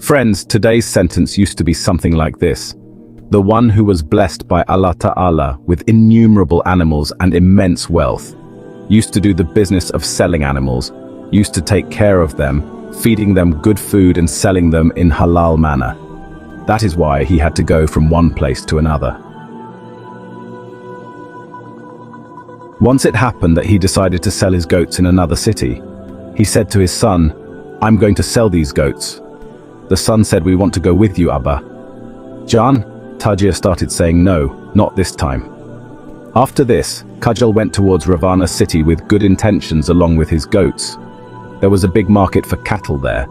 Friends, today's sentence used to be something like this. The one who was blessed by Allah Ta'ala with innumerable animals and immense wealth, used to do the business of selling animals, used to take care of them, feeding them good food and selling them in halal manner. That is why he had to go from one place to another. Once it happened that he decided to sell his goats in another city. He said to his son, "I'm going to sell these goats." The son said, "We want to go with you, Abba." "Jan," Tajir started saying, "No, not this time." After this, Kajal went towards Ravana city with good intentions along with his goats. There was a big market for cattle there.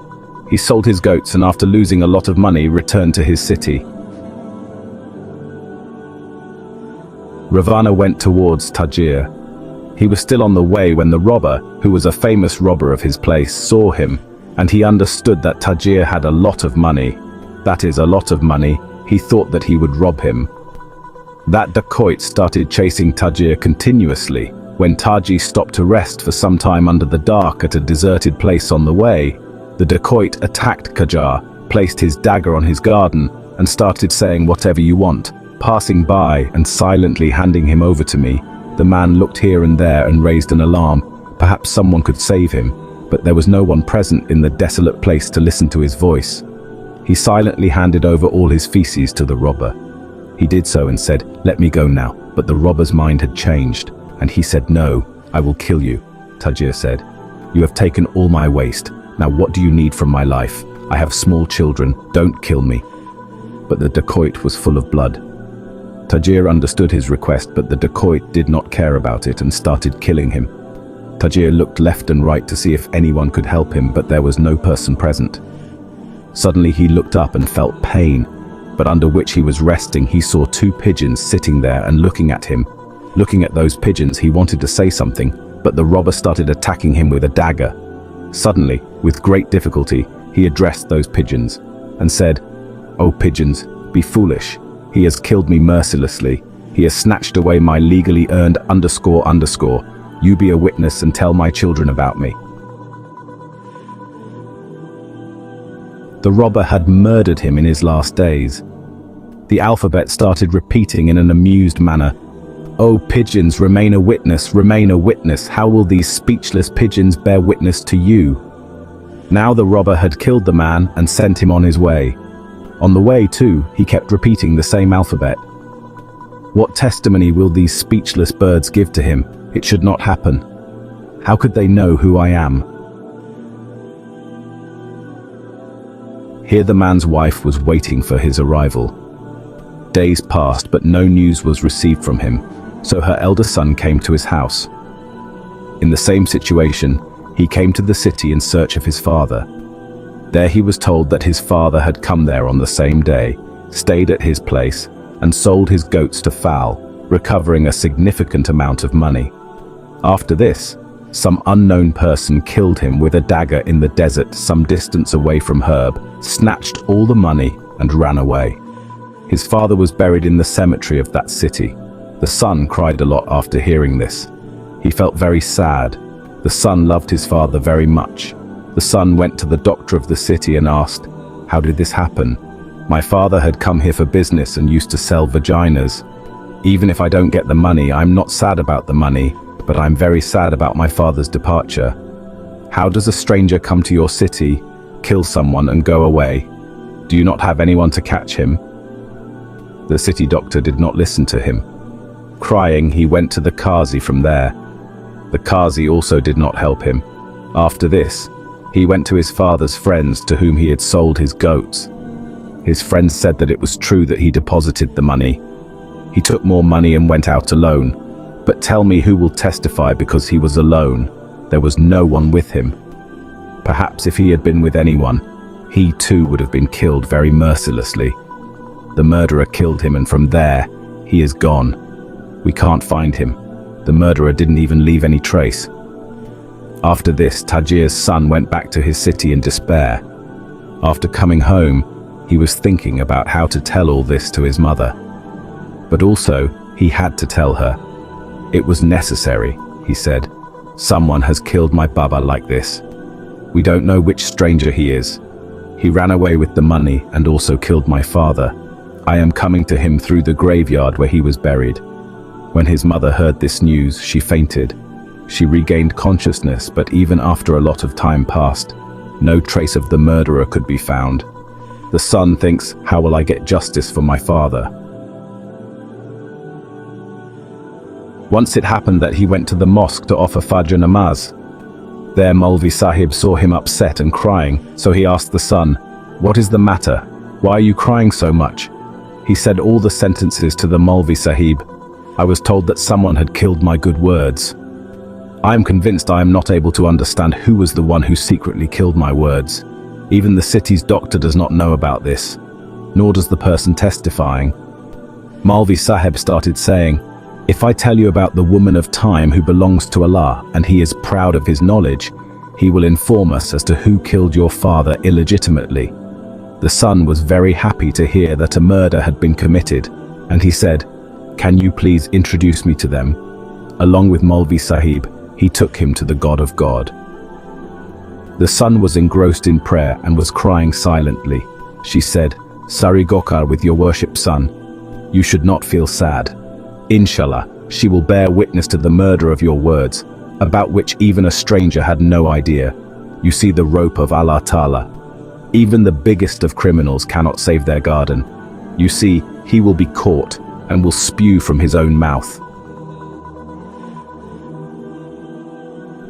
He sold his goats and after losing a lot of money returned to his city. Ravana went towards Tajir. He was still on the way when the robber, who was a famous robber of his place, saw him, and he understood that Tajir had a lot of money. That is, a lot of money. He thought that he would rob him. That dacoit started chasing Tajir continuously. When Taji stopped to rest for some time under the dark at a deserted place on the way, the dacoit attacked Qajar, placed his dagger on his garden, and started saying, "Whatever you want," passing by and silently handing him over to me. The man looked here and there and raised an alarm. Perhaps someone could save him, but there was no one present in the desolate place to listen to his voice. He silently handed over all his feces to the robber. He did so and said, "Let me go now," but the robber's mind had changed, and he said, "No, I will kill you." Tajir said, "You have taken all my waste. Now what do you need from my life? I have small children, don't kill me." But the dacoit was full of blood. Tajir understood his request, but the dacoit did not care about it and started killing him. Tajir looked left and right to see if anyone could help him, but there was no person present. Suddenly he looked up and felt pain, but under which he was resting he saw two pigeons sitting there and looking at him. Looking at those pigeons, he wanted to say something, but the robber started attacking him with a dagger. Suddenly, with great difficulty, he addressed those pigeons and said, "O pigeons, be foolish. He has killed me mercilessly. He has snatched away my legally earned __. You be a witness and tell my children about me." The robber had murdered him in his last days. The alphabet started repeating in an amused manner, "O pigeons, remain a witness, remain a witness. How will these speechless pigeons bear witness to you?" Now the robber had killed the man and sent him on his way. On the way too, he kept repeating the same alphabet. What testimony will these speechless birds give to him? It should not happen. How could they know who I am? Here the man's wife was waiting for his arrival. Days passed, but no news was received from him, so her elder son came to his house. In the same situation, he came to the city in search of his father. There he was told that his father had come there on the same day, stayed at his place, and sold his goats to Fal, recovering a significant amount of money. After this, some unknown person killed him with a dagger in the desert some distance away from Herb, snatched all the money, and ran away. His father was buried in the cemetery of that city. The son cried a lot after hearing this. He felt very sad. The son loved his father very much. The son went to the doctor of the city and asked, "How did this happen? My father had come here for business and used to sell vaginas. Even if I don't get the money, I'm not sad about the money, but I'm very sad about my father's departure. How does a stranger come to your city, kill someone and go away? Do you not have anyone to catch him?" The city doctor did not listen to him. Crying, he went to the Qazi from there. The Qazi also did not help him. After this, he went to his father's friends to whom he had sold his goats. His friends said that it was true that he deposited the money. He took more money and went out alone. But tell me who will testify, because he was alone. There was no one with him. Perhaps if he had been with anyone, he too would have been killed very mercilessly. The murderer killed him, and from there, he is gone. We can't find him. The murderer didn't even leave any trace. After this, Tajir's son went back to his city in despair. After coming home, he was thinking about how to tell all this to his mother. But also, he had to tell her. It was necessary, he said. Someone has killed my Baba like this. We don't know which stranger he is. He ran away with the money and also killed my father. I am coming to him through the graveyard where he was buried." When his mother heard this news, she fainted. She regained consciousness, but even after a lot of time passed, no trace of the murderer could be found. The son thinks, "How will I get justice for my father?" Once it happened that he went to the mosque to offer Fajr namaz. There Maulvi Sahib saw him upset and crying, so he asked the son, "What is the matter? Why are you crying so much?" He said all the sentences to the Maulvi Sahib. "I was told that someone had killed my good words. I am convinced I am not able to understand who was the one who secretly killed my words. Even the city's doctor does not know about this, nor does the person testifying." Maulvi Sahib started saying, "If I tell you about the woman of time who belongs to Allah and he is proud of his knowledge, he will inform us as to who killed your father illegitimately." The son was very happy to hear that a murder had been committed, and he said, "Can you please introduce me to them?" Along with Maulvi Sahib, he took him to the God of God. The son was engrossed in prayer and was crying silently. She said, "Sari Gokar with your worship son. You should not feel sad. Inshallah, she will bear witness to the murder of your words, about which even a stranger had no idea. You see the rope of Allah Ta'ala. Even the biggest of criminals cannot save their garden. You see, he will be caught and will spew from his own mouth."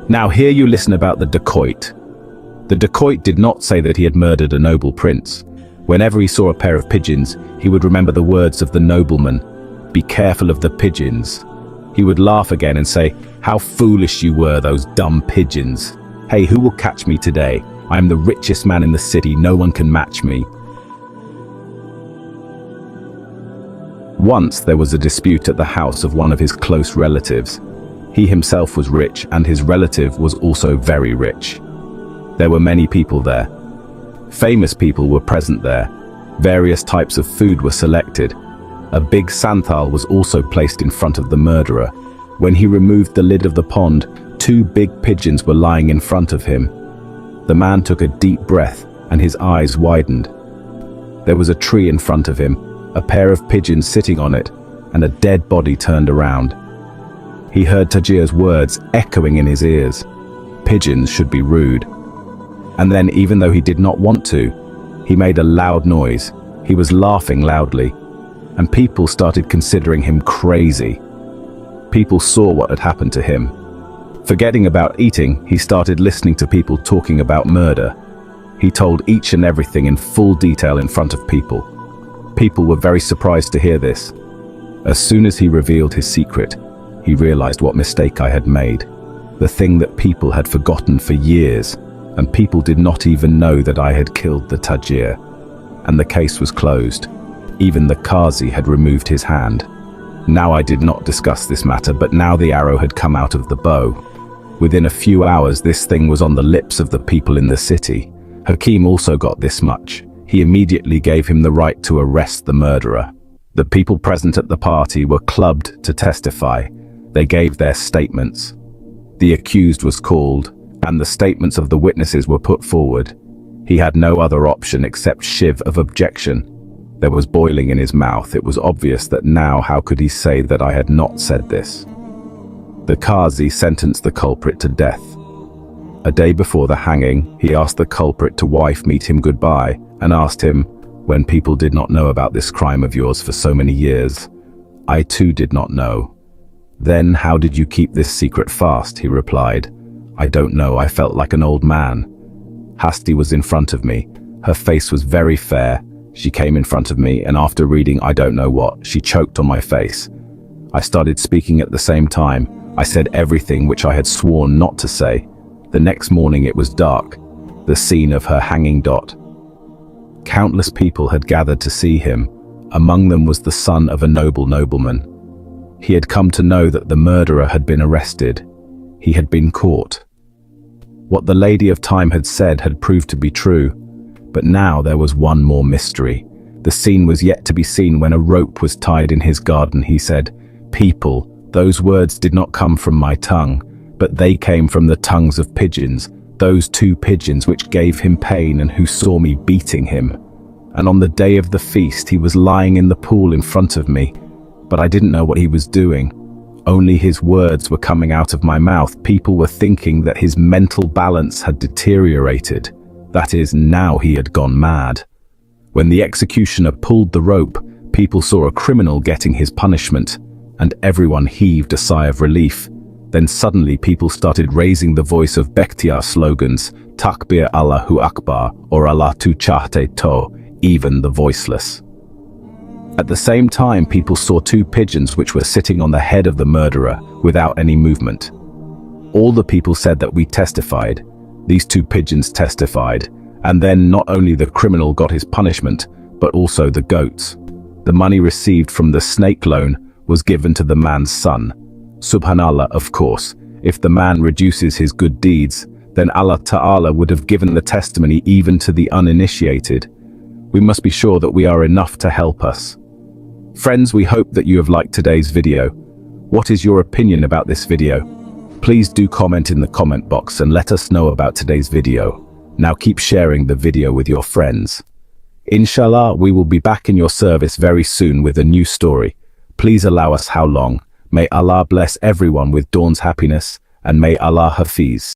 Now here you listen about the dacoit. The dacoit did not say that he had murdered a noble prince. Whenever he saw a pair of pigeons, he would remember the words of the nobleman, "Be careful of the pigeons." He would laugh again and say, "How foolish you were, those dumb pigeons. Hey, who will catch me today? I am the richest man in the city, no one can match me." Once there was a dispute at the house of one of his close relatives. He himself was rich and his relative was also very rich. There were many people there. Famous people were present there. Various types of food were selected. A big santhal was also placed in front of the murderer. When he removed the lid of the pond, 2 big pigeons were lying in front of him. The man took a deep breath and his eyes widened. There was a tree in front of him, a pair of pigeons sitting on it, and a dead body turned around. He heard Tajir's words echoing in his ears. Pigeons should be rude. And then, even though he did not want to, he made a loud noise. He was laughing loudly, and people started considering him crazy. People saw what had happened to him. Forgetting about eating, he started listening to people talking about murder. He told each and everything in full detail in front of people. People were very surprised to hear this. As soon as he revealed his secret, he realized what mistake I had made. The thing that people had forgotten for years, and people did not even know that I had killed the Tajir. And the case was closed. Even the Qazi had removed his hand. Now I did not discuss this matter, but now the arrow had come out of the bow. Within a few hours, this thing was on the lips of the people in the city. Hakim also got this much. He immediately gave him the right to arrest the murderer. The people present at the party were clubbed to testify. They gave their statements. The accused was called, and the statements of the witnesses were put forward. He had no other option except shiv of objection. There was boiling in his mouth. It was obvious that now how could he say that I had not said this? The Qazi sentenced the culprit to death. A day before the hanging, he asked the culprit to wife meet him goodbye and asked him, "When people did not know about this crime of yours for so many years, I too did not know. Then how did you keep this secret fast?" He replied, "I don't know, I felt like an old man." Hasti was in front of me. Her face was very fair. She came in front of me, and after reading I don't know what, she choked on my face. I started speaking at the same time. I said everything which I had sworn not to say. The next morning it was dark, the scene of her hanging dot. Countless people had gathered to see him. Among them was the son of a nobleman. He had come to know that the murderer had been arrested. He had been caught. What the Lady of Time had said had proved to be true, but now there was one more mystery. The scene was yet to be seen when a rope was tied in his garden. He said, "People, those words did not come from my tongue, but they came from the tongues of pigeons. those two pigeons which gave him pain and who saw me beating him. And on the day of the feast he was lying in the pool in front of me, but I didn't know what he was doing. Only his words were coming out of my mouth. People were thinking that his mental balance had deteriorated. That is, now he had gone mad. When the executioner pulled the rope, people saw a criminal getting his punishment, and everyone heaved a sigh of relief. Then suddenly people started raising the voice of Bektiar slogans, Takbir Allahu Akbar or Allah tu chahte to, even the voiceless. At the same time, people saw two pigeons which were sitting on the head of the murderer without any movement. All the people said that we testified. These two pigeons testified, and then not only the criminal got his punishment, but also the goats. The money received from the snake loan was given to the man's son. Subhanallah, of course, if the man reduces his good deeds, then Allah Ta'ala would have given the testimony even to the uninitiated. We must be sure that we are enough to help us. Friends, we hope that you have liked today's video. What is your opinion about this video? Please do comment in the comment box and let us know about today's video. Now keep sharing the video with your friends. Inshallah, we will be back in your service very soon with a new story. Please allow us how long. May Allah bless everyone with Dawn's happiness, and may Allah Hafiz.